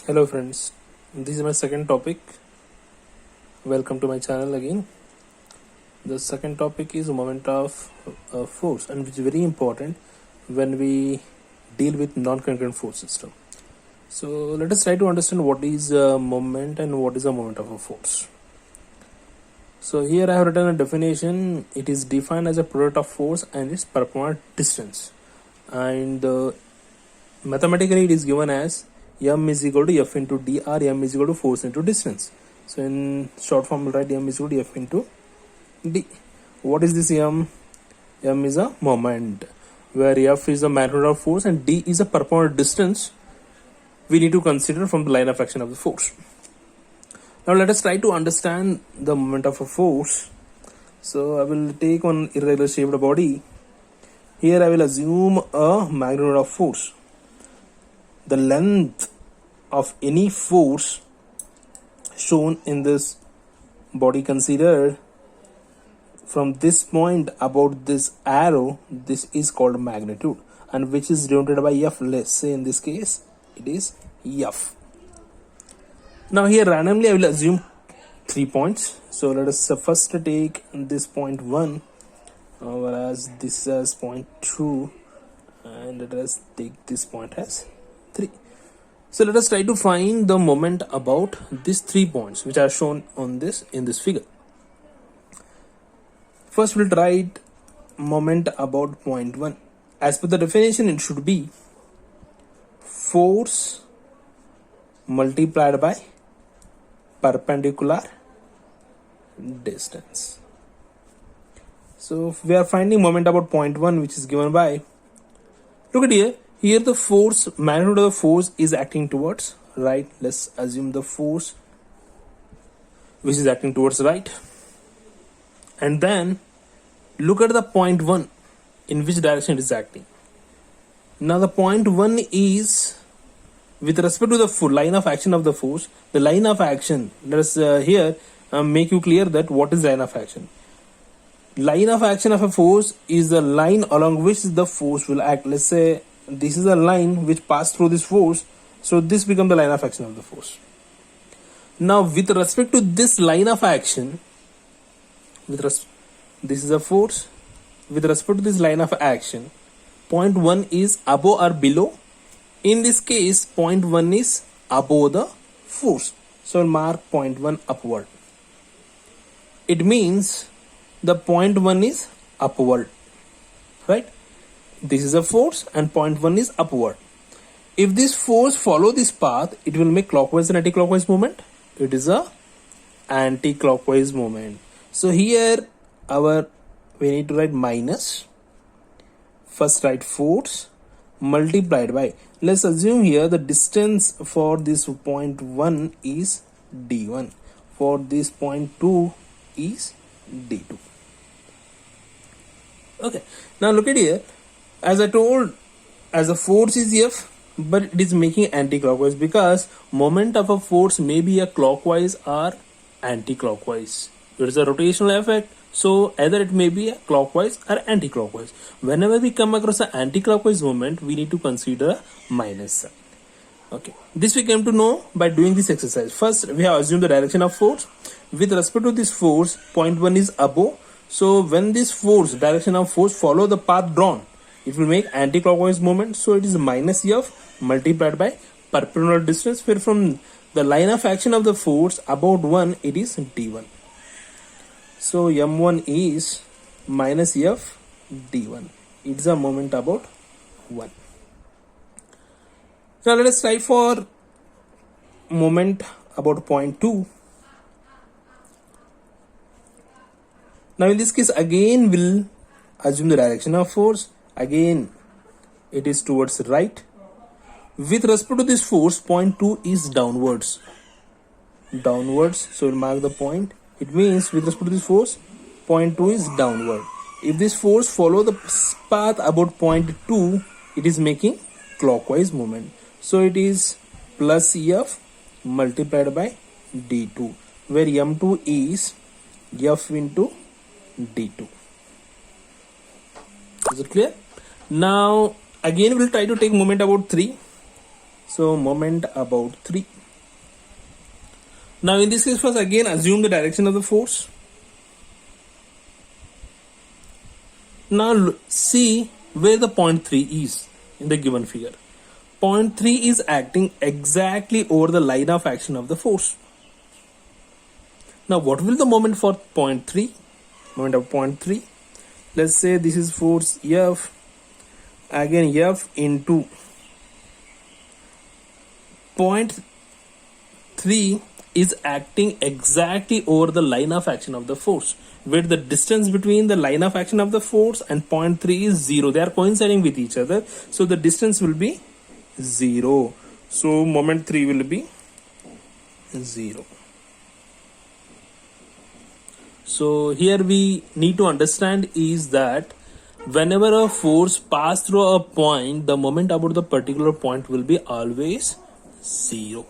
Hello friends, this is my second topic. Welcome to my channel again. The second topic is moment of force, and which is very important when we deal with non-concurrent force system. So let us try to understand what is a moment and what is a moment of a force. So here I have written a definition. It is defined as a product of force and its perpendicular distance, and mathematically it is given as m is equal to f into d, or m is equal to force into distance. So in short form we'll write m is equal to f into d. What is this m? M is a moment, where f is the magnitude of force and d is a perpendicular distance we need to consider from the line of action of the force. Now let us try to understand the moment of a force. So I will take one irregular shaped body. Here I will assume a magnitude of force. The length of any force shown in this body considered from this point about this arrow, this is called magnitude, and which is denoted by f. Let's say in this case it is f. Now here randomly I will assume 3 points. So let us first take this point 1, whereas this as point 2, and let us take this point as 3. So let us try to find the moment about these 3 points which are shown on this in this figure. First we'll write moment about point 1. As per the definition, it should be force multiplied by perpendicular distance. So we are finding moment about point 1, which is given by, look at here. Here the force, magnitude of the force is acting towards right. Let's assume the force which is acting towards right. And then look at the point 1, in which direction it is acting. Now the point 1 is with respect to the line of action of the force. The line of action, let us here make you clear that what is line of action. Line of action of a force is the line along which the force will act. Let's say this is a line which passed through this force, so this becomes the line of action of the force. Now with respect to this line of action, this is a force. With respect to this line of action, point 1 is above or below. In this case, point 1 is above the force, so I'll mark point 1 upward. It means the point 1 is upward, right? This is a force and point 1 is upward. If this force follow this path, it will make clockwise and anti-clockwise movement. It is a anti-clockwise movement. So here we need to write minus. First write force multiplied by, let's assume here the distance for this point 1 is d1. For this point 2 is d2. Okay, now look at here. As I told, as a force is f, but it is making anti-clockwise because moment of a force may be a clockwise or anti-clockwise. It is a rotational effect, so either it may be a clockwise or anti-clockwise. Whenever we come across an anti-clockwise moment, we need to consider a minus sign. Okay, this we came to know by doing this exercise. First, we have assumed the direction of force. With respect to this force, point 1 is above. So when this force, direction of force, follow the path drawn, it will make anti-clockwise movement. So it is minus f multiplied by perpendicular distance, where from the line of action of the force about 1, it is d1. So m1 is minus f d1. It's a moment about 1. Now let us try for moment about point 2. Now in this case again we'll assume the direction of force. Again it is towards right. With respect to this force, point 2 is downwards. So we'll mark the point. It means with respect to this force, point 2 is downward. If this force follow the path about point 2, it is making clockwise movement. So it is plus f multiplied by d2, where m2 is f into d2. Is it clear? Now again we'll try to take moment about 3. So moment about 3. Now in this case, first again assume the direction of the force. Now see where the point 3 is in the given figure. Point 3 is acting exactly over the line of action of the force. Now what will the moment for point 3? Moment of point 3. Let's say this is force F. Again F into point 3 is acting exactly over the line of action of the force, where the distance between the line of action of the force and point 3 is 0. They are coinciding with each other, so the distance will be 0. So moment 3 will be 0. So here we need to understand is that whenever a force pass through a point, the moment about the particular point will be always 0.